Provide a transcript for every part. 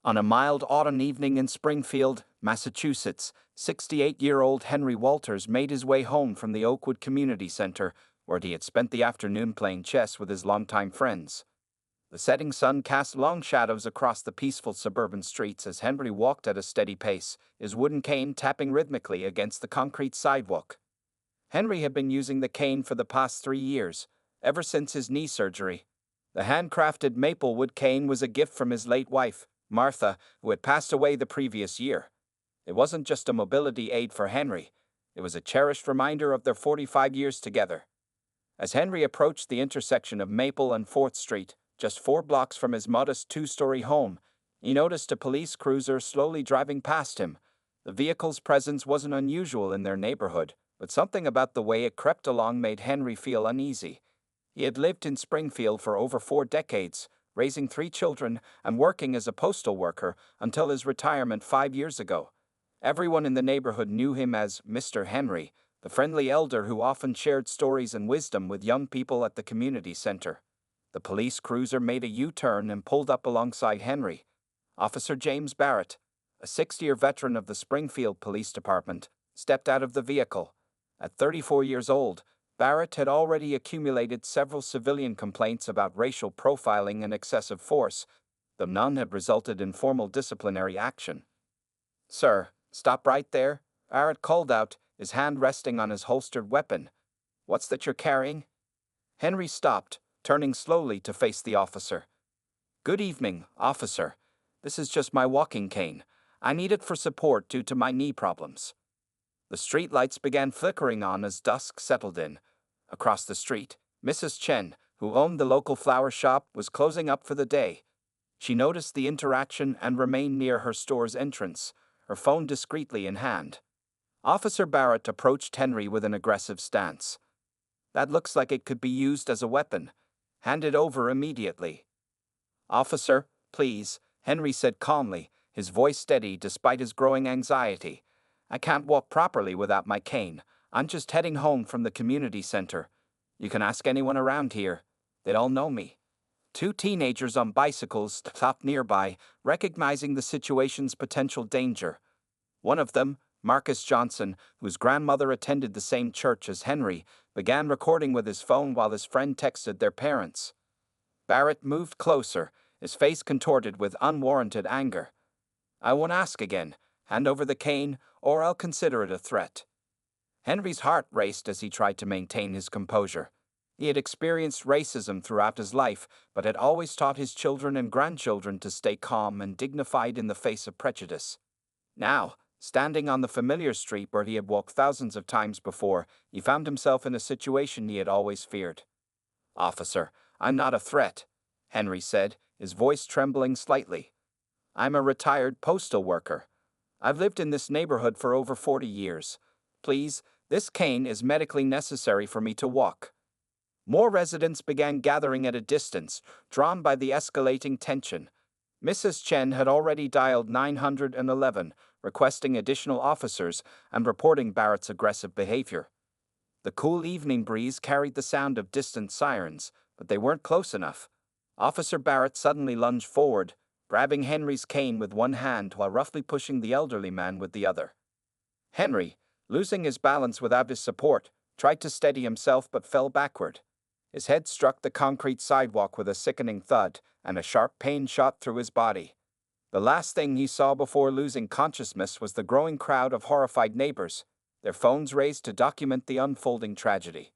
On a mild autumn evening in Springfield, Massachusetts, 68-year-old Henry Walters made his way home from the Oakwood Community Center, where he had spent the afternoon playing chess with his longtime friends. The setting sun cast long shadows across the peaceful suburban streets as Henry walked at a steady pace, his wooden cane tapping rhythmically against the concrete sidewalk. Henry had been using the cane for the past 3 years, ever since his knee surgery. The handcrafted maplewood cane was a gift from his late wife, Martha, who had passed away the previous year. It wasn't just a mobility aid for Henry, it was a cherished reminder of their 45 years together. As Henry approached the intersection of Maple and 4th Street, just 4 blocks from his modest two-story home, he noticed a police cruiser slowly driving past him. The vehicle's presence wasn't unusual in their neighborhood, but something about the way it crept along made Henry feel uneasy. He had lived in Springfield for over 4 decades, raising 3 children and working as a postal worker until his retirement 5 years ago. Everyone in the neighborhood knew him as Mr. Henry, the friendly elder who often shared stories and wisdom with young people at the community center. The police cruiser made a U-turn and pulled up alongside Henry. Officer James Barrett, a 60-year veteran of the Springfield Police Department, stepped out of the vehicle. At 34 years old, Barrett had already accumulated several civilian complaints about racial profiling and excessive force, though none had resulted in formal disciplinary action. "Sir, stop right there," Barrett called out, his hand resting on his holstered weapon. "What's that you're carrying?" Henry stopped, turning slowly to face the officer. "Good evening, officer. This is just my walking cane. I need it for support due to my knee problems." The streetlights began flickering on as dusk settled in. Across the street, Mrs. Chen, who owned the local flower shop, was closing up for the day. She noticed the interaction and remained near her store's entrance, her phone discreetly in hand. Officer Barrett approached Henry with an aggressive stance. "That looks like it could be used as a weapon. Hand it over immediately." "Officer, please," Henry said calmly, his voice steady despite his growing anxiety. "I can't walk properly without my cane. I'm just heading home from the community center. You can ask anyone around here. They'd all know me." 2 teenagers on bicycles stopped nearby, recognizing the situation's potential danger. One of them, Marcus Johnson, whose grandmother attended the same church as Henry, began recording with his phone while his friend texted their parents. Barrett moved closer, his face contorted with unwarranted anger. "I won't ask again. Hand over the cane, or I'll consider it a threat." Henry's heart raced as he tried to maintain his composure. He had experienced racism throughout his life, but had always taught his children and grandchildren to stay calm and dignified in the face of prejudice. Now, standing on the familiar street where he had walked thousands of times before, he found himself in a situation he had always feared. "Officer, I'm not a threat," Henry said, his voice trembling slightly. "I'm a retired postal worker. I've lived in this neighborhood for over 40 years. Please, this cane is medically necessary for me to walk." More residents began gathering at a distance, drawn by the escalating tension. Mrs. Chen had already dialed 911, requesting additional officers and reporting Barrett's aggressive behavior. The cool evening breeze carried the sound of distant sirens, but they weren't close enough. Officer Barrett suddenly lunged forward, grabbing Henry's cane with one hand while roughly pushing the elderly man with the other. Henry, losing his balance without his support, tried to steady himself but fell backward. His head struck the concrete sidewalk with a sickening thud, and a sharp pain shot through his body. The last thing he saw before losing consciousness was the growing crowd of horrified neighbors, their phones raised to document the unfolding tragedy.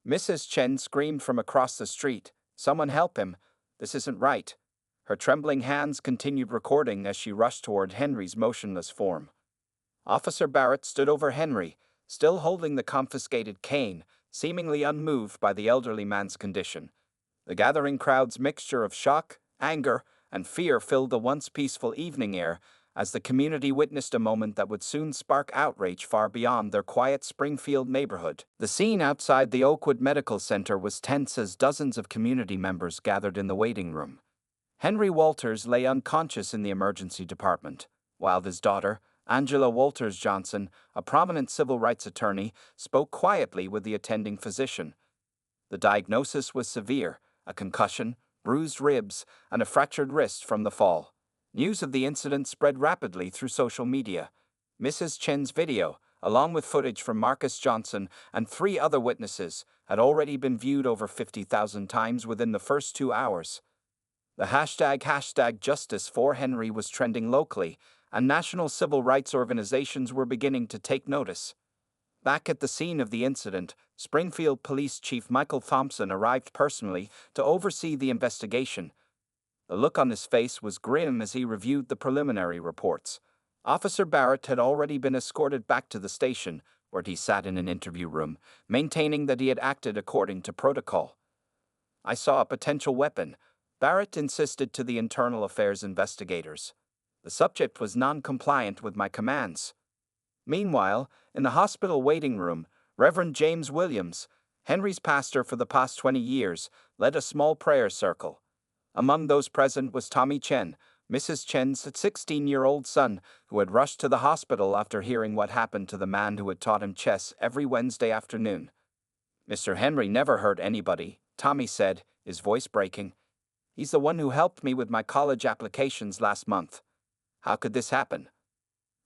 Mrs. Chen screamed from across the street, "Someone help him! This isn't right!" Her trembling hands continued recording as she rushed toward Henry's motionless form. Officer Barrett stood over Henry, still holding the confiscated cane, seemingly unmoved by the elderly man's condition. The gathering crowd's mixture of shock, anger, and fear filled the once peaceful evening air as the community witnessed a moment that would soon spark outrage far beyond their quiet Springfield neighborhood. The scene outside the Oakwood Medical Center was tense as dozens of community members gathered in the waiting room. Henry Walters lay unconscious in the emergency department, while his daughter, Angela Walters Johnson, a prominent civil rights attorney, spoke quietly with the attending physician. The diagnosis was severe: a concussion, bruised ribs, and a fractured wrist from the fall. News of the incident spread rapidly through social media. Mrs. Chen's video, along with footage from Marcus Johnson and 3 other witnesses, had already been viewed over 50,000 times within the first 2 hours. The hashtag Justice for Henry was trending locally, and national civil rights organizations were beginning to take notice. Back at the scene of the incident, Springfield Police Chief Michael Thompson arrived personally to oversee the investigation. The look on his face was grim as he reviewed the preliminary reports. Officer Barrett had already been escorted back to the station, where he sat in an interview room, maintaining that he had acted according to protocol. "I saw a potential weapon," Barrett insisted to the internal affairs investigators. "The subject was non-compliant with my commands." Meanwhile, in the hospital waiting room, Reverend James Williams, Henry's pastor for the past 20 years, led a small prayer circle. Among those present was Tommy Chen, Mrs. Chen's 16-year-old son, who had rushed to the hospital after hearing what happened to the man who had taught him chess every Wednesday afternoon. "Mr. Henry never hurt anybody," Tommy said, his voice breaking. "He's the one who helped me with my college applications last month. How could this happen?"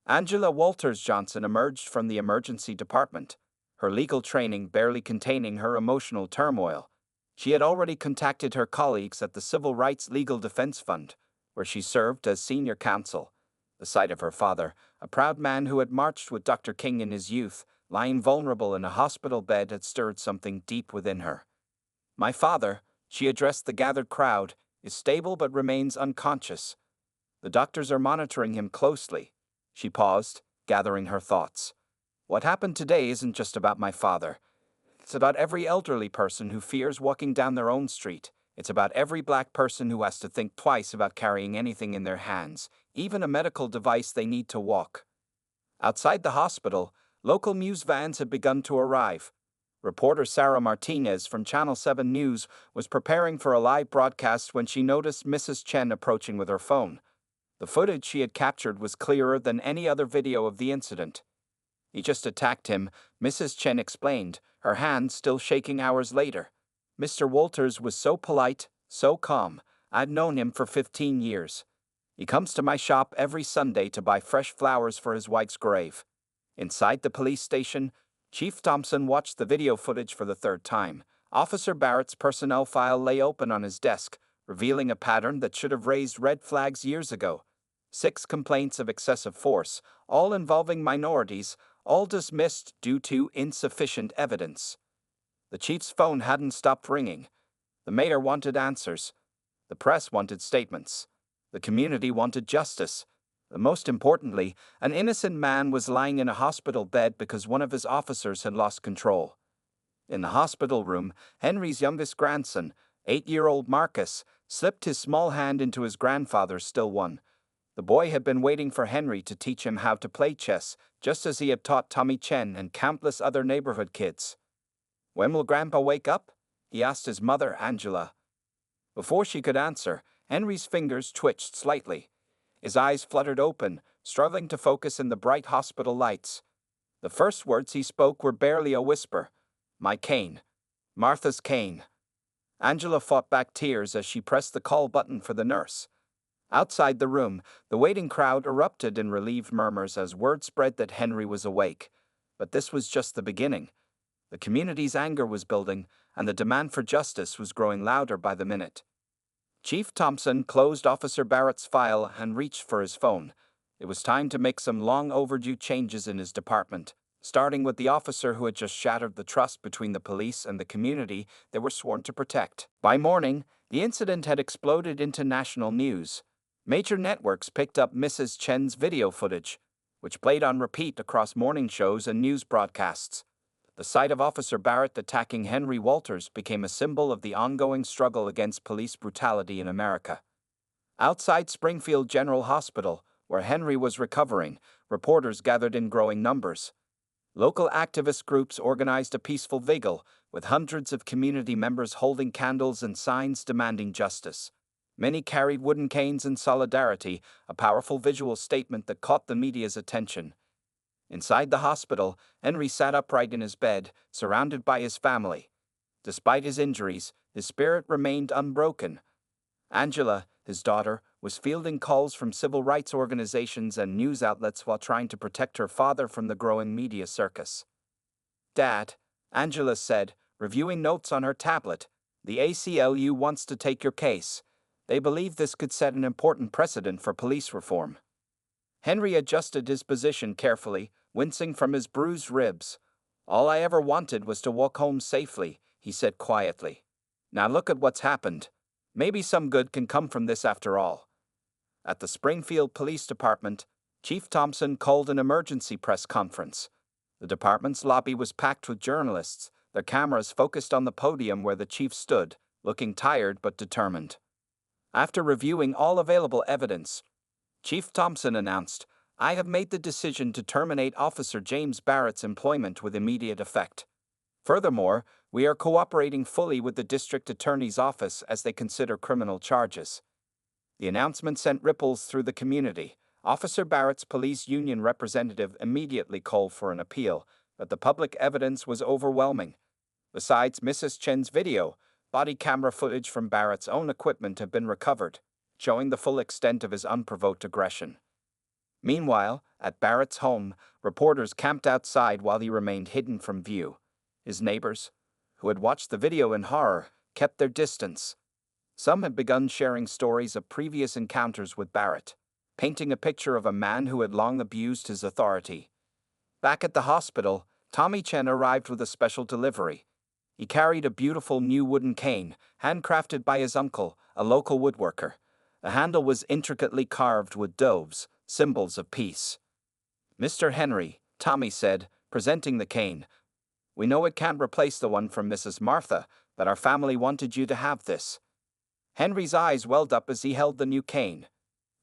Angela Walters Johnson emerged from the emergency department, her legal training barely containing her emotional turmoil. She had already contacted her colleagues at the Civil Rights Legal Defense Fund, where she served as senior counsel. The sight of her father, a proud man who had marched with Dr. King in his youth, lying vulnerable in a hospital bed had stirred something deep within her. "My father," she addressed the gathered crowd, "is stable but remains unconscious. The doctors are monitoring him closely." She paused, gathering her thoughts. "What happened today isn't just about my father. It's about every elderly person who fears walking down their own street. It's about every black person who has to think twice about carrying anything in their hands, even a medical device they need to walk." Outside the hospital, local news vans had begun to arrive. Reporter Sarah Martinez from Channel 7 News was preparing for a live broadcast when she noticed Mrs. Chen approaching with her phone. The footage she had captured was clearer than any other video of the incident. "He just attacked him," Mrs. Chen explained, her hand still shaking hours later. "Mr. Walters was so polite, so calm. I'd known him for 15 years. He comes to my shop every Sunday to buy fresh flowers for his wife's grave." Inside the police station, Chief Thompson watched the video footage for the third time. Officer Barrett's personnel file lay open on his desk, revealing a pattern that should have raised red flags years ago. 6 complaints of excessive force, all involving minorities, all dismissed due to insufficient evidence. The chief's phone hadn't stopped ringing. The mayor wanted answers. The press wanted statements. The community wanted justice. But most importantly, an innocent man was lying in a hospital bed because one of his officers had lost control. In the hospital room, Henry's youngest grandson, 8-year-old Marcus, slipped his small hand into his grandfather's still one. The boy had been waiting for Henry to teach him how to play chess, just as he had taught Tommy Chen and countless other neighborhood kids. "When will Grandpa wake up?" he asked his mother, Angela. Before she could answer, Henry's fingers twitched slightly. His eyes fluttered open, struggling to focus in the bright hospital lights. The first words he spoke were barely a whisper. "My cane. Martha's cane." Angela fought back tears as she pressed the call button for the nurse. Outside the room, the waiting crowd erupted in relieved murmurs as word spread that Henry was awake. But this was just the beginning. The community's anger was building, and the demand for justice was growing louder by the minute. Chief Thompson closed Officer Barrett's file and reached for his phone. It was time to make some long-overdue changes in his department, starting with the officer who had just shattered the trust between the police and the community they were sworn to protect. By morning, the incident had exploded into national news. Major networks picked up Mrs. Chen's video footage, which played on repeat across morning shows and news broadcasts. The sight of Officer Barrett attacking Henry Walters became a symbol of the ongoing struggle against police brutality in America. Outside Springfield General Hospital, where Henry was recovering, reporters gathered in growing numbers. Local activist groups organized a peaceful vigil, with hundreds of community members holding candles and signs demanding justice. Many carried wooden canes in solidarity, a powerful visual statement that caught the media's attention. Inside the hospital, Henry sat upright in his bed, surrounded by his family. Despite his injuries, his spirit remained unbroken. Angela, his daughter, was fielding calls from civil rights organizations and news outlets while trying to protect her father from the growing media circus. "Dad," Angela said, reviewing notes on her tablet, "the ACLU wants to take your case. They believe this could set an important precedent for police reform." Henry adjusted his position carefully, wincing from his bruised ribs. "All I ever wanted was to walk home safely," he said quietly. "Now look at what's happened. Maybe some good can come from this after all." At the Springfield Police Department, Chief Thompson called an emergency press conference. The department's lobby was packed with journalists, their cameras focused on the podium where the chief stood, looking tired but determined. After reviewing all available evidence, Chief Thompson announced, "I have made the decision to terminate Officer James Barrett's employment with immediate effect. Furthermore, we are cooperating fully with the district attorney's office as they consider criminal charges." The announcement sent ripples through the community. Officer Barrett's police union representative immediately called for an appeal, but the public evidence was overwhelming. Besides Mrs. Chen's video, body camera footage from Barrett's own equipment had been recovered, showing the full extent of his unprovoked aggression. Meanwhile, at Barrett's home, reporters camped outside while he remained hidden from view. His neighbors, who had watched the video in horror, kept their distance. Some had begun sharing stories of previous encounters with Barrett, painting a picture of a man who had long abused his authority. Back at the hospital, Tommy Chen arrived with a special delivery. He carried a beautiful new wooden cane, handcrafted by his uncle, a local woodworker. The handle was intricately carved with doves, symbols of peace. "Mr. Henry," Tommy said, presenting the cane, "we know it can't replace the one from Mrs. Martha, but our family wanted you to have this." Henry's eyes welled up as he held the new cane.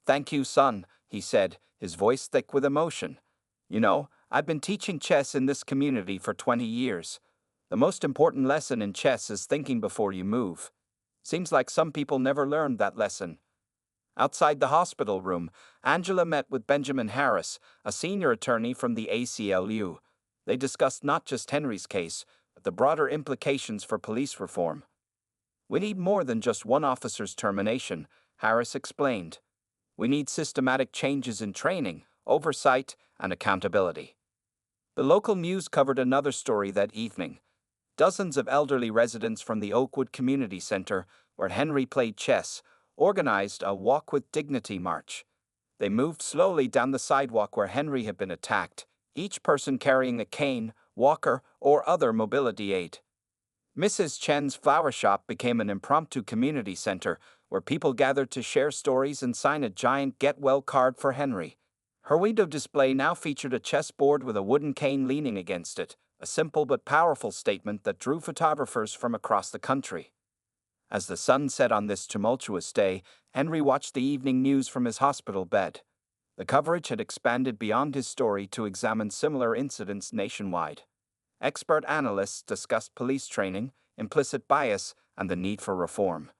"Thank you, son," he said, his voice thick with emotion. "You know, I've been teaching chess in this community for 20 years. The most important lesson in chess is thinking before you move. Seems like some people never learned that lesson." Outside the hospital room, Angela met with Benjamin Harris, a senior attorney from the ACLU. They discussed not just Henry's case, but the broader implications for police reform. "We need more than just one officer's termination," Harris explained. "We need systematic changes in training, oversight, and accountability." The local news covered another story that evening. Dozens of elderly residents from the Oakwood Community Center, where Henry played chess, organized a Walk with Dignity march. They moved slowly down the sidewalk where Henry had been attacked, each person carrying a cane, walker, or other mobility aid. Mrs. Chen's flower shop became an impromptu community center where people gathered to share stories and sign a giant Get Well card for Henry. Her window display now featured a chessboard with a wooden cane leaning against it, a simple but powerful statement that drew photographers from across the country. As the sun set on this tumultuous day, Henry watched the evening news from his hospital bed. The coverage had expanded beyond his story to examine similar incidents nationwide. Expert analysts discussed police training, implicit bias, and the need for reform.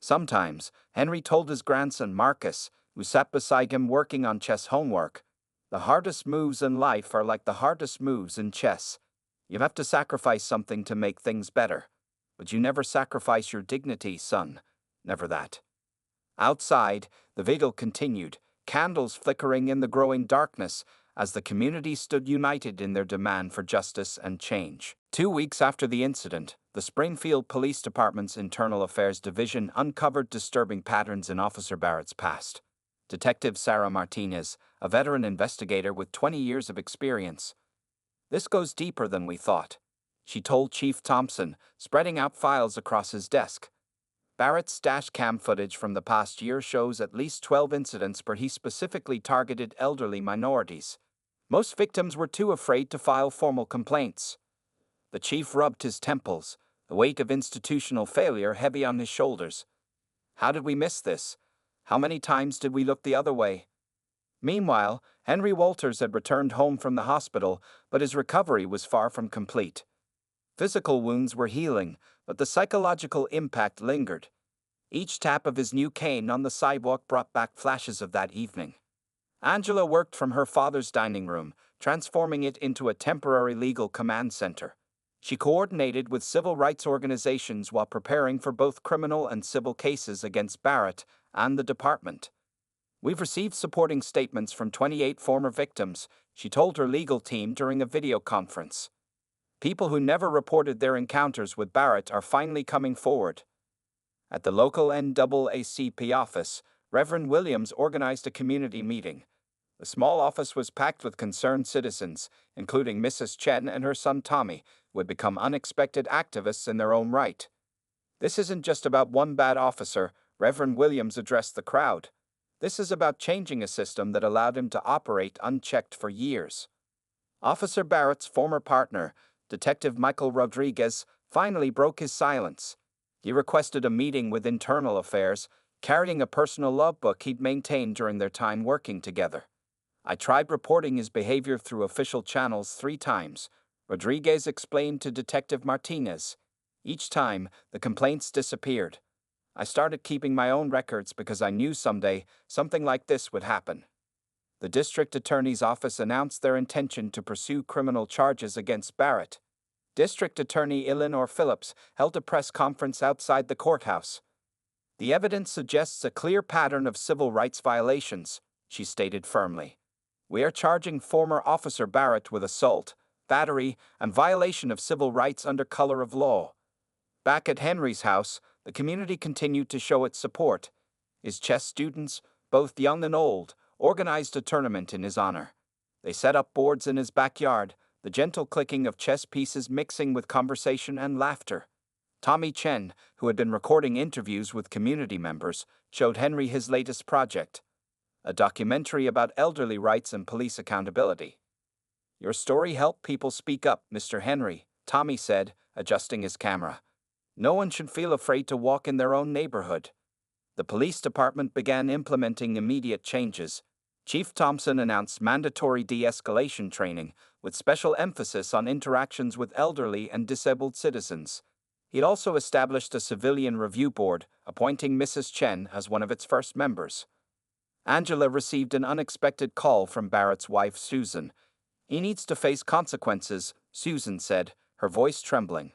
Sometimes, Henry told his grandson Marcus, who sat beside him working on chess homework, "The hardest moves in life are like the hardest moves in chess. You have to sacrifice something to make things better. But you never sacrifice your dignity, son. Never that." Outside, the vigil continued, candles flickering in the growing darkness, as the community stood united in their demand for justice and change. 2 weeks after the incident, the Springfield Police Department's Internal Affairs Division uncovered disturbing patterns in Officer Barrett's past. Detective Sarah Martinez, a veteran investigator with 20 years of experience. "This goes deeper than we thought," she told Chief Thompson, spreading out files across his desk. Barrett's dash cam footage from the past year shows at least 12 incidents where he specifically targeted elderly minorities. Most victims were too afraid to file formal complaints. The chief rubbed his temples, the weight of institutional failure heavy on his shoulders. How did we miss this? How many times did we look the other way? Meanwhile, Henry Walters had returned home from the hospital, but his recovery was far from complete. Physical wounds were healing, but the psychological impact lingered. Each tap of his new cane on the sidewalk brought back flashes of that evening. Angela worked from her father's dining room, transforming it into a temporary legal command center. She coordinated with civil rights organizations while preparing for both criminal and civil cases against Barrett and the department. We've received supporting statements from 28 former victims, she told her legal team during a video conference. People who never reported their encounters with Barrett are finally coming forward. At the local NAACP office, Reverend Williams organized a community meeting. The small office was packed with concerned citizens, including Mrs. Chen and her son Tommy, who had become unexpected activists in their own right. This isn't just about one bad officer, Reverend Williams addressed the crowd. This is about changing a system that allowed him to operate unchecked for years. Officer Barrett's former partner, Detective Michael Rodriguez, finally broke his silence. He requested a meeting with Internal Affairs, carrying a personal logbook he'd maintained during their time working together. I tried reporting his behavior through official channels 3 times, Rodriguez explained to Detective Martinez. Each time, the complaints disappeared. I started keeping my own records because I knew someday something like this would happen. The district attorney's office announced their intention to pursue criminal charges against Barrett. District Attorney Eleanor Phillips held a press conference outside the courthouse. The evidence suggests a clear pattern of civil rights violations, she stated firmly. We are charging former Officer Barrett with assault, battery, and violation of civil rights under color of law. Back at Henry's house, the community continued to show its support. His chess students, both young and old, organized a tournament in his honor. They set up boards in his backyard, the gentle clicking of chess pieces mixing with conversation and laughter. Tommy Chen, who had been recording interviews with community members, showed Henry his latest project, a documentary about elderly rights and police accountability. Your story helped people speak up, Mr. Henry, Tommy said, adjusting his camera. No one should feel afraid to walk in their own neighborhood. The police department began implementing immediate changes. Chief Thompson announced mandatory de-escalation training, with special emphasis on interactions with elderly and disabled citizens. He'd also established a civilian review board, appointing Mrs. Chen as one of its first members. Angela received an unexpected call from Barrett's wife, Susan. He needs to face consequences, Susan said, her voice trembling.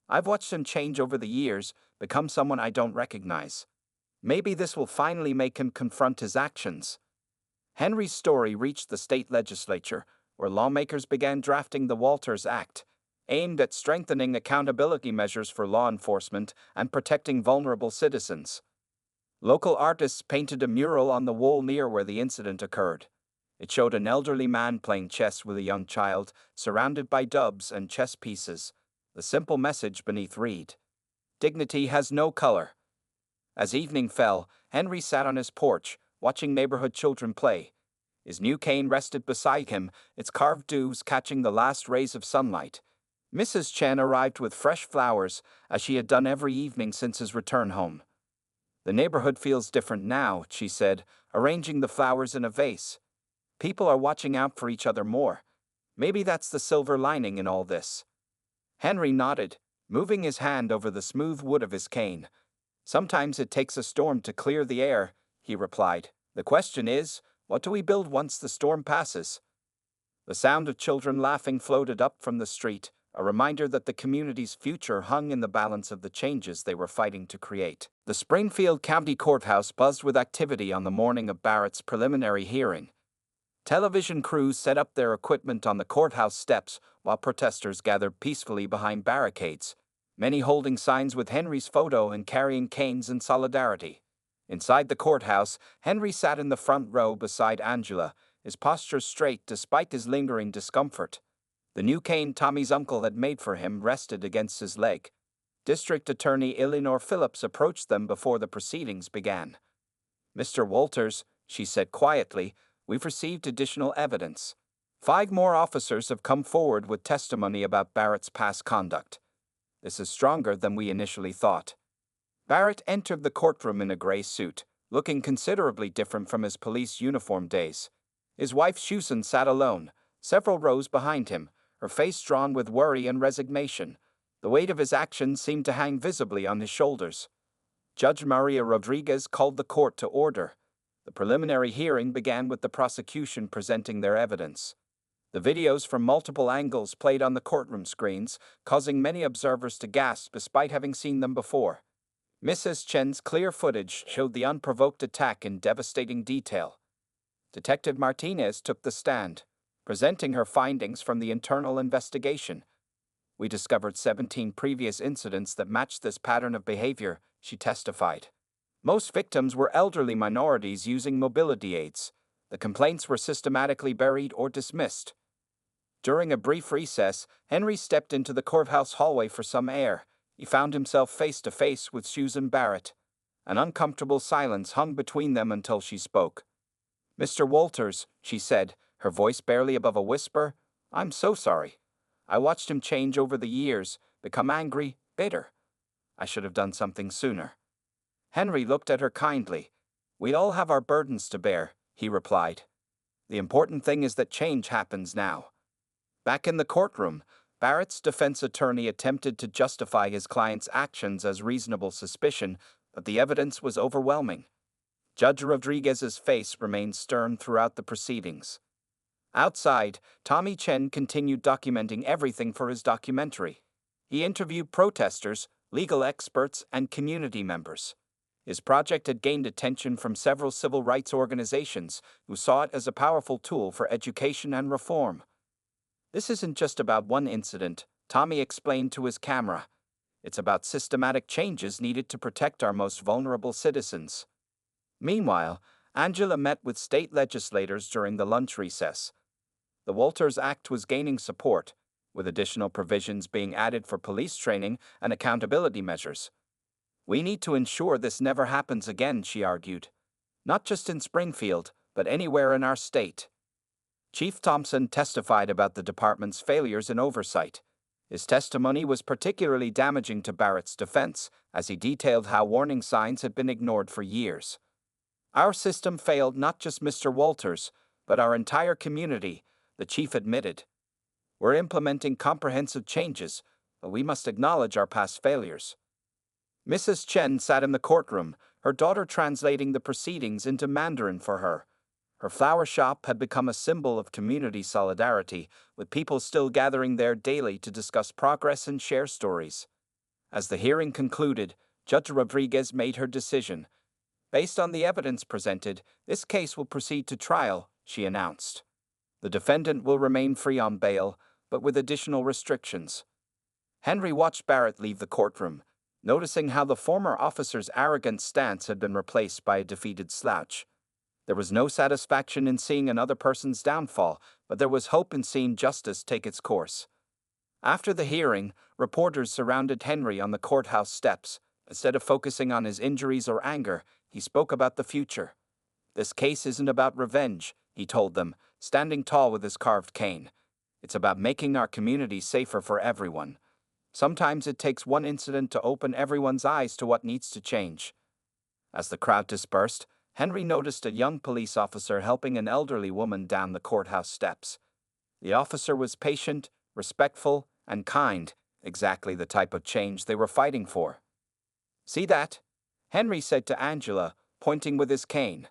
I've watched him change over the years, become someone I don't recognize. Maybe this will finally make him confront his actions. Henry's story reached the state legislature, where lawmakers began drafting the Walters Act, aimed at strengthening accountability measures for law enforcement and protecting vulnerable citizens. Local artists painted a mural on the wall near where the incident occurred. It showed an elderly man playing chess with a young child, surrounded by dubs and chess pieces. The simple message beneath read, "Dignity has no color." As evening fell, Henry sat on his porch, watching neighborhood children play. His new cane rested beside him, its carved dews catching the last rays of sunlight. Mrs. Chen arrived with fresh flowers, as she had done every evening since his return home. The neighborhood feels different now, she said, arranging the flowers in a vase. People are watching out for each other more. Maybe that's the silver lining in all this. Henry nodded, moving his hand over the smooth wood of his cane. Sometimes it takes a storm to clear the air, he replied. The question is, what do we build once the storm passes? The sound of children laughing floated up from the street, a reminder that the community's future hung in the balance of the changes they were fighting to create. The Springfield County Courthouse buzzed with activity on the morning of Barrett's preliminary hearing. Television crews set up their equipment on the courthouse steps while protesters gathered peacefully behind barricades, many holding signs with Henry's photo and carrying canes in solidarity. Inside the courthouse, Henry sat in the front row beside Angela, his posture straight despite his lingering discomfort. The new cane Tommy's uncle had made for him rested against his leg. District Attorney Eleanor Phillips approached them before the proceedings began. Mr. Walters, she said quietly, we've received additional evidence. 5 more officers have come forward with testimony about Barrett's past conduct. This is stronger than we initially thought. Barrett entered the courtroom in a gray suit, looking considerably different from his police uniform days. His wife Susan sat alone, several rows behind him, her face drawn with worry and resignation. The weight of his actions seemed to hang visibly on his shoulders. Judge Maria Rodriguez called the court to order. The preliminary hearing began with the prosecution presenting their evidence. The videos from multiple angles played on the courtroom screens, causing many observers to gasp despite having seen them before. Mrs. Chen's clear footage showed the unprovoked attack in devastating detail. Detective Martinez took the stand, presenting her findings from the internal investigation. We discovered 17 previous incidents that matched this pattern of behavior, she testified. Most victims were elderly minorities using mobility aids. The complaints were systematically buried or dismissed. During a brief recess, Henry stepped into the courthouse hallway for some air. He found himself face to face with Susan Barrett. An uncomfortable silence hung between them until she spoke. "Mr. Walters," she said, her voice barely above a whisper, "I'm so sorry. I watched him change over the years, become angry, bitter. I should have done something sooner." Henry looked at her kindly. "We all have our burdens to bear," he replied. "The important thing is that change happens now." Back in the courtroom, Barrett's defense attorney attempted to justify his client's actions as reasonable suspicion, but the evidence was overwhelming. Judge Rodriguez's face remained stern throughout the proceedings. Outside, Tommy Chen continued documenting everything for his documentary. He interviewed protesters, legal experts, and community members. His project had gained attention from several civil rights organizations who saw it as a powerful tool for education and reform. "This isn't just about one incident," Tommy explained to his camera. "It's about systematic changes needed to protect our most vulnerable citizens." Meanwhile, Angela met with state legislators during the lunch recess. The Walters Act was gaining support, with additional provisions being added for police training and accountability measures. "We need to ensure this never happens again," she argued. "Not just in Springfield, but anywhere in our state." Chief Thompson testified about the department's failures in oversight. His testimony was particularly damaging to Barrett's defense, as he detailed how warning signs had been ignored for years. "Our system failed not just Mr. Walters, but our entire community," the chief admitted. "We're implementing comprehensive changes, but we must acknowledge our past failures." Mrs. Chen sat in the courtroom, her daughter translating the proceedings into Mandarin for her. Her flower shop had become a symbol of community solidarity, with people still gathering there daily to discuss progress and share stories. As the hearing concluded, Judge Rodriguez made her decision. "Based on the evidence presented, this case will proceed to trial," she announced. "The defendant will remain free on bail, but with additional restrictions." Henry watched Barrett leave the courtroom, noticing how the former officer's arrogant stance had been replaced by a defeated slouch. There was no satisfaction in seeing another person's downfall, but there was hope in seeing justice take its course. After the hearing, reporters surrounded Henry on the courthouse steps. Instead of focusing on his injuries or anger, he spoke about the future. "This case isn't about revenge," he told them, standing tall with his carved cane. "It's about making our community safer for everyone. Sometimes it takes one incident to open everyone's eyes to what needs to change." As the crowd dispersed, Henry noticed a young police officer helping an elderly woman down the courthouse steps. The officer was patient, respectful, and kind, exactly the type of change they were fighting for. "See that?" Henry said to Angela, pointing with his cane.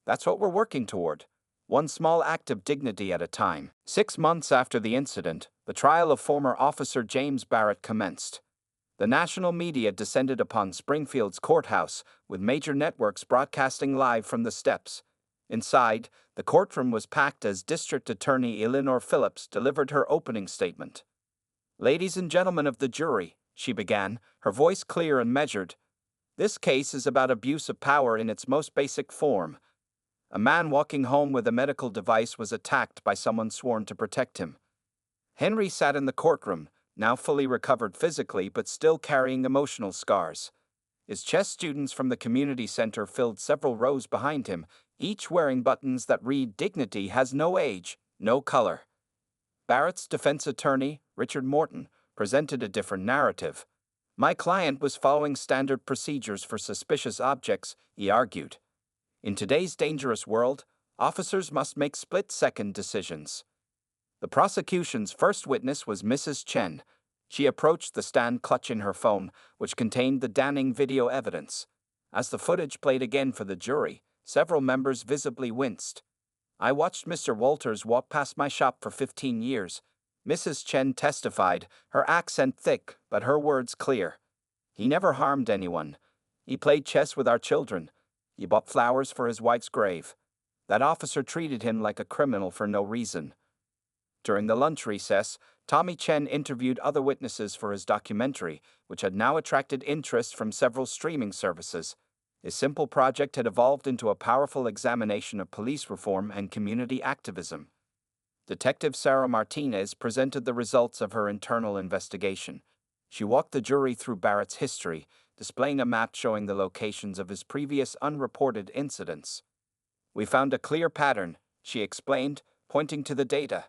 "That's what we're working toward. One small act of dignity at a time." 6 months after the incident, the trial of former Officer James Barrett commenced. The national media descended upon Springfield's courthouse, with major networks broadcasting live from the steps. Inside, the courtroom was packed as District Attorney Eleanor Phillips delivered her opening statement. "Ladies and gentlemen of the jury," she began, her voice clear and measured, "this case is about abuse of power in its most basic form. A man walking home with a medical device was attacked by someone sworn to protect him." Henry sat in the courtroom, now fully recovered physically but still carrying emotional scars. His chess students from the community center filled several rows behind him, each wearing buttons that read "Dignity has no age, no color." Barrett's defense attorney, Richard Morton, presented a different narrative. "My client was following standard procedures for suspicious objects," he argued. "In today's dangerous world, officers must make split-second decisions." The prosecution's first witness was Mrs. Chen. She approached the stand clutching her phone, which contained the damning video evidence. As the footage played again for the jury, several members visibly winced. "I watched Mr. Walters walk past my shop for 15 years. Mrs. Chen testified, her accent thick but her words clear. "He never harmed anyone. He played chess with our children. He bought flowers for his wife's grave. That officer treated him like a criminal for no reason. During the lunch recess, Tommy Chen interviewed other witnesses for his documentary, which had now attracted interest from several streaming services. His simple project had evolved into a powerful examination of police reform and community activism. Detective Sarah Martinez presented the results of her internal investigation. She walked the jury through Barrett's history, displaying a map showing the locations of his previous unreported incidents. "We found a clear pattern," she explained, pointing to the data.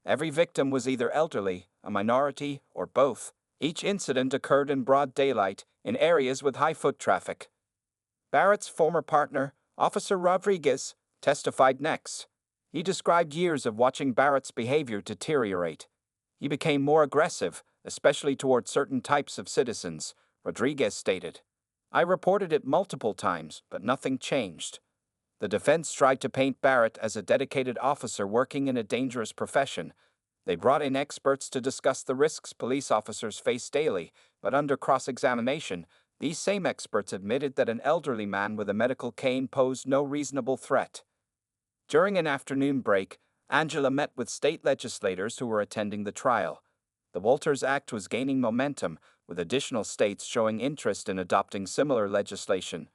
"Every victim was either elderly, a minority, or both. Each incident occurred in broad daylight, in areas with high foot traffic." Barrett's former partner, Officer Rodriguez, testified next. He described years of watching Barrett's behavior deteriorate. He became more aggressive, especially toward certain types of citizens, Rodriguez stated. "I reported it multiple times, but nothing changed." The defense tried to paint Barrett as a dedicated officer working in a dangerous profession. They brought in experts to discuss the risks police officers face daily, but under cross-examination, these same experts admitted that an elderly man with a medical cane posed no reasonable threat. During an afternoon break, Angela met with state legislators who were attending the trial. The Walters Act was gaining momentum, with additional states showing interest in adopting similar legislation.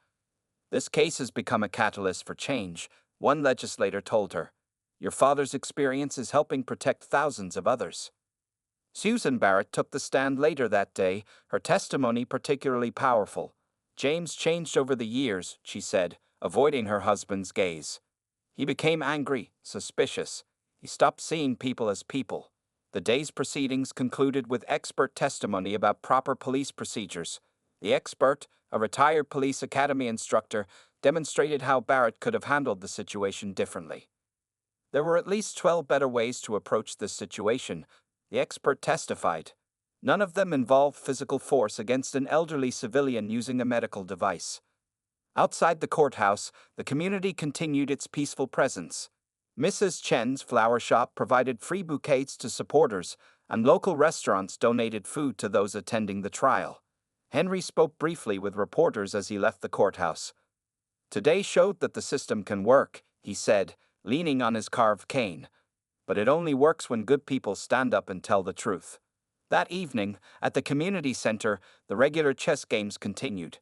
"This case has become a catalyst for change," one legislator told her. "Your father's experience is helping protect thousands of others." Susan Barrett took the stand later that day, her testimony particularly powerful. "James changed over the years," she said, avoiding her husband's gaze. "He became angry, suspicious. He stopped seeing people as people." The day's proceedings concluded with expert testimony about proper police procedures. The expert, a retired police academy instructor, demonstrated how Barrett could have handled the situation differently. "There were at least 12 better ways to approach this situation," the expert testified. "None of them involved physical force against an elderly civilian using a medical device." Outside the courthouse, the community continued its peaceful presence. Mrs. Chen's flower shop provided free bouquets to supporters, and local restaurants donated food to those attending the trial. Henry spoke briefly with reporters as he left the courthouse. "Today showed that the system can work," he said, leaning on his carved cane. "But it only works when good people stand up and tell the truth." That evening, at the community center, the regular chess games continued.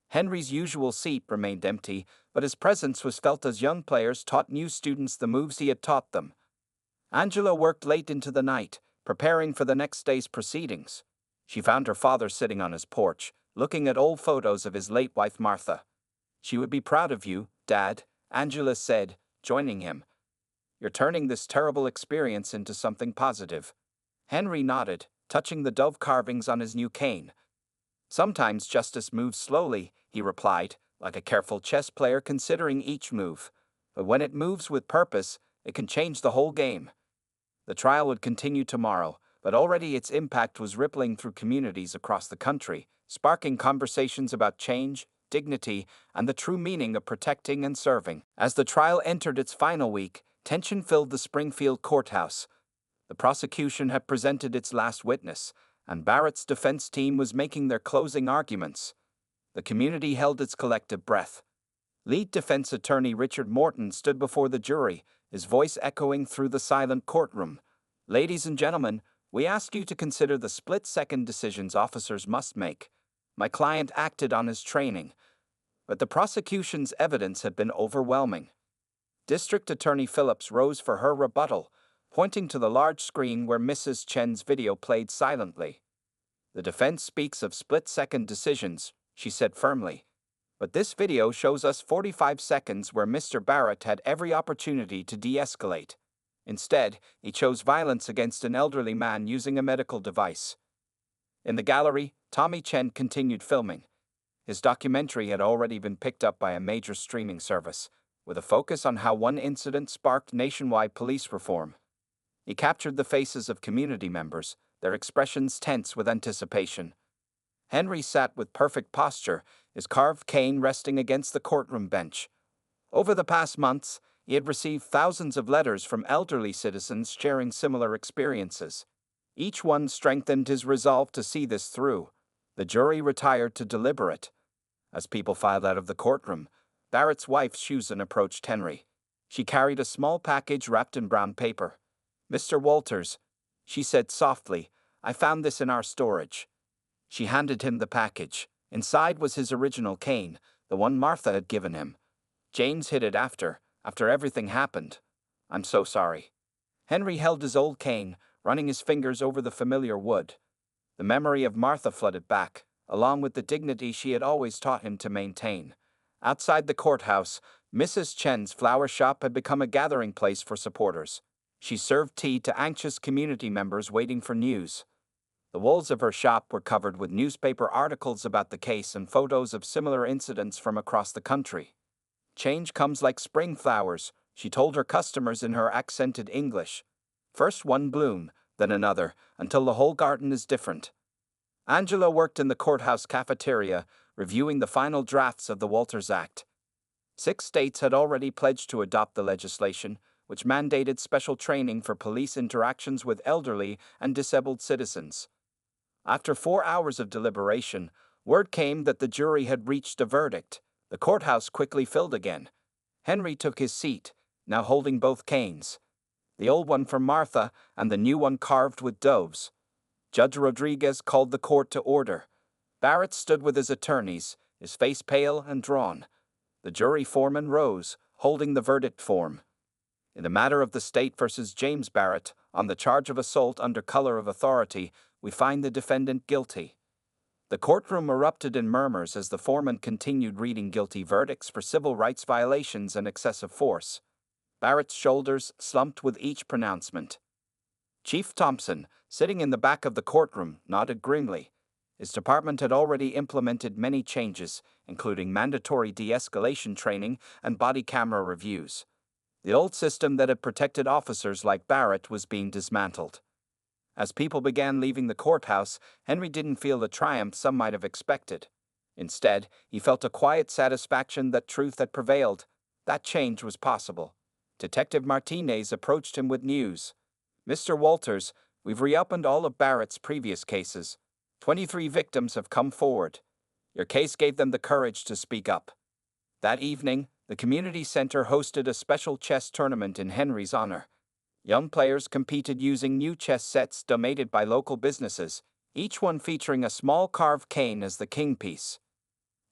Henry's usual seat remained empty, but his presence was felt as young players taught new students the moves he had taught them. Angela worked late into the night, preparing for the next day's proceedings. She found her father sitting on his porch, looking at old photos of his late wife Martha. "She would be proud of you, Dad," Angela said, joining him. "You're turning this terrible experience into something positive." Henry nodded, touching the dove carvings on his new cane. "Sometimes justice moves slowly," he replied, like a careful chess player considering each move. "But when it moves with purpose, it can change the whole game." The trial would continue tomorrow, but already its impact was rippling through communities across the country, sparking conversations about change, dignity, and the true meaning of protecting and serving. As the trial entered its final week, tension filled the Springfield courthouse. The prosecution had presented its last witness, and Barrett's defense team was making their closing arguments. The community held its collective breath. Lead defense attorney Richard Morton stood before the jury, his voice echoing through the silent courtroom. "Ladies and gentlemen, we ask you to consider the split-second decisions officers must make. My client acted on his training, but the prosecution's evidence had been overwhelming." District Attorney Phillips rose for her rebuttal, pointing to the large screen where Mrs. Chen's video played silently. "The defense speaks of split-second decisions," she said firmly. "But this video shows us 45 seconds where Mr. Barrett had every opportunity to de-escalate. Instead, he chose violence against an elderly man using a medical device." In the gallery, Tommy Chen continued filming. His documentary had already been picked up by a major streaming service, with a focus on how one incident sparked nationwide police reform. He captured the faces of community members, their expressions tense with anticipation. Henry sat with perfect posture, his carved cane resting against the courtroom bench. Over the past months, he had received thousands of letters from elderly citizens sharing similar experiences. Each one strengthened his resolve to see this through. The jury retired to deliberate. As people filed out of the courtroom, Barrett's wife, Susan, approached Henry. She carried a small package wrapped in brown paper. "Mr. Walters," she said softly, "I found this in our storage." She handed him the package. Inside was his original cane, the one Martha had given him. "James hid it after everything happened. I'm so sorry." Henry held his old cane, running his fingers over the familiar wood. The memory of Martha flooded back, along with the dignity she had always taught him to maintain. Outside the courthouse, Mrs. Chen's flower shop had become a gathering place for supporters. She served tea to anxious community members waiting for news. The walls of her shop were covered with newspaper articles about the case and photos of similar incidents from across the country. "Change comes like spring flowers," she told her customers in her accented English. "First one bloom, then another, until the whole garden is different." Angela worked in the courthouse cafeteria, reviewing the final drafts of the Walters Act. 6 states had already pledged to adopt the legislation, which mandated special training for police interactions with elderly and disabled citizens. After 4 hours of deliberation, word came that the jury had reached a verdict. The courthouse quickly filled again. Henry took his seat, now holding both canes, the old one for Martha and the new one carved with doves. Judge Rodriguez called the court to order. Barrett stood with his attorneys, his face pale and drawn. The jury foreman rose, holding the verdict form. In the matter of the state versus James Barrett, on the charge of assault under color of authority, we find the defendant guilty. The courtroom erupted in murmurs as the foreman continued reading guilty verdicts for civil rights violations and excessive force. Barrett's shoulders slumped with each pronouncement. Chief Thompson, sitting in the back of the courtroom, nodded grimly. His department had already implemented many changes, including mandatory de-escalation training and body camera reviews. The old system that had protected officers like Barrett was being dismantled. As people began leaving the courthouse, Henry didn't feel the triumph some might have expected. Instead, he felt a quiet satisfaction that truth had prevailed. That change was possible. Detective Martinez approached him with news. "Mr. Walters, we've reopened all of Barrett's previous cases. 23 victims have come forward. Your case gave them the courage to speak up." That evening, the community center hosted a special chess tournament in Henry's honor. Young players competed using new chess sets donated by local businesses, each one featuring a small carved cane as the king piece.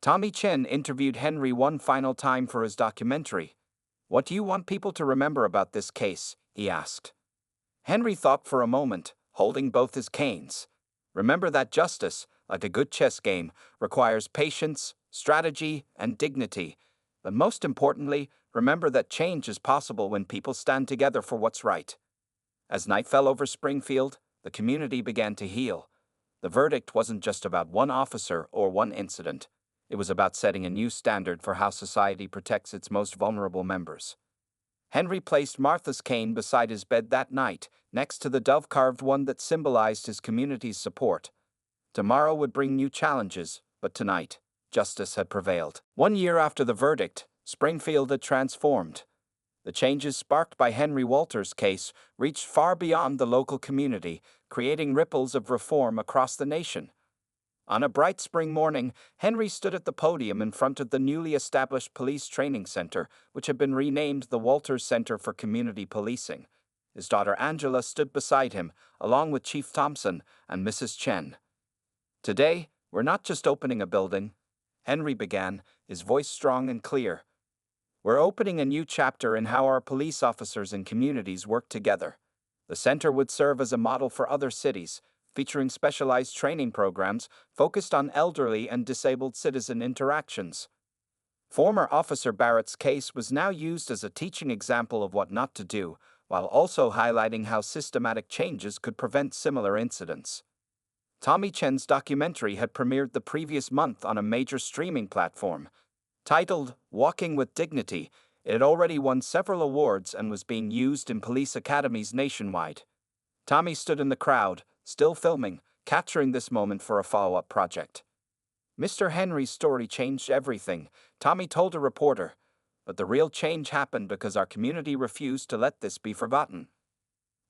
Tommy Chen interviewed Henry one final time for his documentary. "What do you want people to remember about this case?" he asked. Henry thought for a moment, holding both his canes. "Remember that justice, like a good chess game, requires patience, strategy, and dignity. But most importantly, remember that change is possible when people stand together for what's right." As night fell over Springfield, the community began to heal. The verdict wasn't just about one officer or one incident. It was about setting a new standard for how society protects its most vulnerable members. Henry placed Martha's cane beside his bed that night, next to the dove-carved one that symbolized his community's support. Tomorrow would bring new challenges, but tonight, justice had prevailed. 1 year after the verdict, Springfield had transformed. The changes sparked by Henry Walters' case reached far beyond the local community, creating ripples of reform across the nation. On a bright spring morning, Henry stood at the podium in front of the newly established police training center, which had been renamed the Walters Center for Community Policing. His daughter Angela stood beside him, along with Chief Thompson and Mrs. Chen. "Today, we're not just opening a building," Henry began, his voice strong and clear. "We're opening a new chapter in how our police officers and communities work together." The center would serve as a model for other cities, featuring specialized training programs focused on elderly and disabled citizen interactions. Former Officer Barrett's case was now used as a teaching example of what not to do, while also highlighting how systematic changes could prevent similar incidents. Tommy Chen's documentary had premiered the previous month on a major streaming platform. Titled "Walking with Dignity," it had already won several awards and was being used in police academies nationwide. Tommy stood in the crowd, still filming, capturing this moment for a follow-up project. "Mr. Henry's story changed everything," Tommy told a reporter. "But the real change happened because our community refused to let this be forgotten."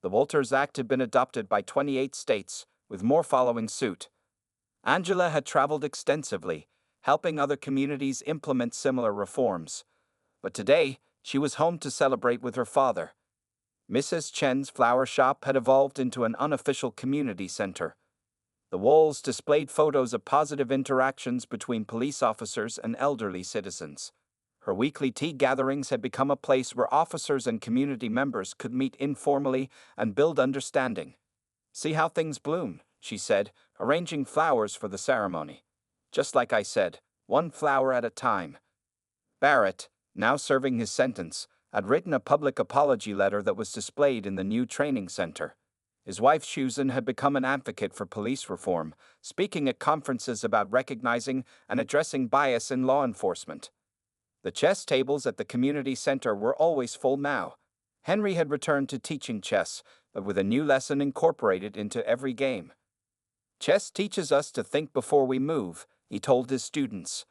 The Walters Act had been adopted by 28 states, with more following suit. Angela had traveled extensively, helping other communities implement similar reforms. But today, she was home to celebrate with her father. Mrs. Chen's flower shop had evolved into an unofficial community center. The walls displayed photos of positive interactions between police officers and elderly citizens. Her weekly tea gatherings had become a place where officers and community members could meet informally and build understanding. "See how things bloom," she said, arranging flowers for the ceremony. "Just like I said, one flower at a time." Barrett, now serving his sentence, had written a public apology letter that was displayed in the new training center. His wife Susan had become an advocate for police reform, speaking at conferences about recognizing and addressing bias in law enforcement. The chess tables at the community center were always full now. Henry had returned to teaching chess, but with a new lesson incorporated into every game. "Chess teaches us to think before we move," he told his students.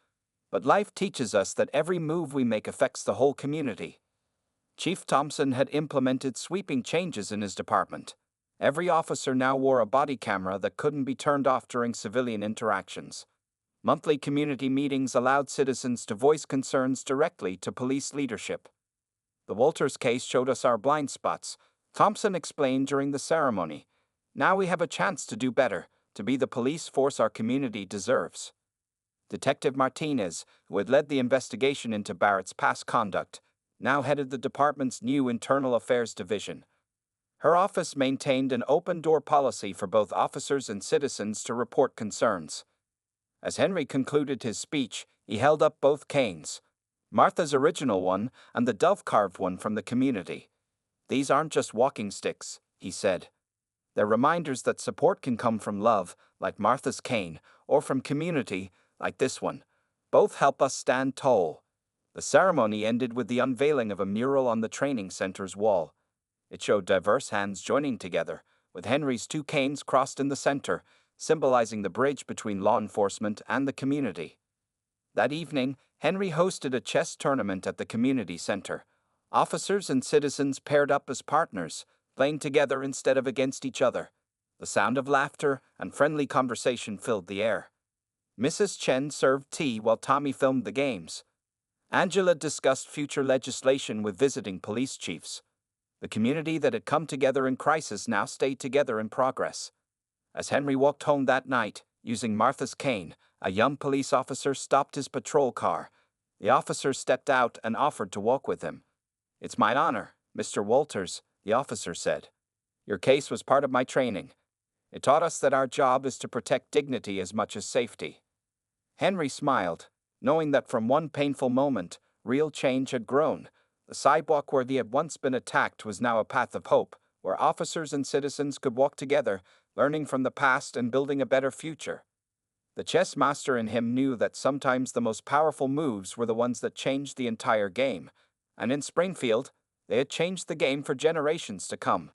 "But life teaches us that every move we make affects the whole community." Chief Thompson had implemented sweeping changes in his department. Every officer now wore a body camera that couldn't be turned off during civilian interactions. Monthly community meetings allowed citizens to voice concerns directly to police leadership. "The Walters case showed us our blind spots," Thompson explained during the ceremony. "Now we have a chance to do better, to be the police force our community deserves." Detective Martinez, who had led the investigation into Barrett's past conduct, now headed the department's new Internal Affairs Division. Her office maintained an open-door policy for both officers and citizens to report concerns. As Henry concluded his speech, he held up both canes, Martha's original one and the dove-carved one from the community. "These aren't just walking sticks," he said. "They're reminders that support can come from love, like Martha's cane, or from community, like this one. Both help us stand tall." The ceremony ended with the unveiling of a mural on the training center's wall. It showed diverse hands joining together, with Henry's two canes crossed in the center, symbolizing the bridge between law enforcement and the community. That evening, Henry hosted a chess tournament at the community center. Officers and citizens paired up as partners, playing together instead of against each other. The sound of laughter and friendly conversation filled the air. Mrs. Chen served tea while Tommy filmed the games. Angela discussed future legislation with visiting police chiefs. The community that had come together in crisis now stayed together in progress. As Henry walked home that night, using Martha's cane, a young police officer stopped his patrol car. The officer stepped out and offered to walk with him. "It's my honor, Mr. Walters," the officer said. "Your case was part of my training. It taught us that our job is to protect dignity as much as safety." Henry smiled, knowing that from one painful moment, real change had grown. The sidewalk where they had once been attacked was now a path of hope, where officers and citizens could walk together, learning from the past and building a better future. The chess master in him knew that sometimes the most powerful moves were the ones that changed the entire game, and in Springfield, they had changed the game for generations to come.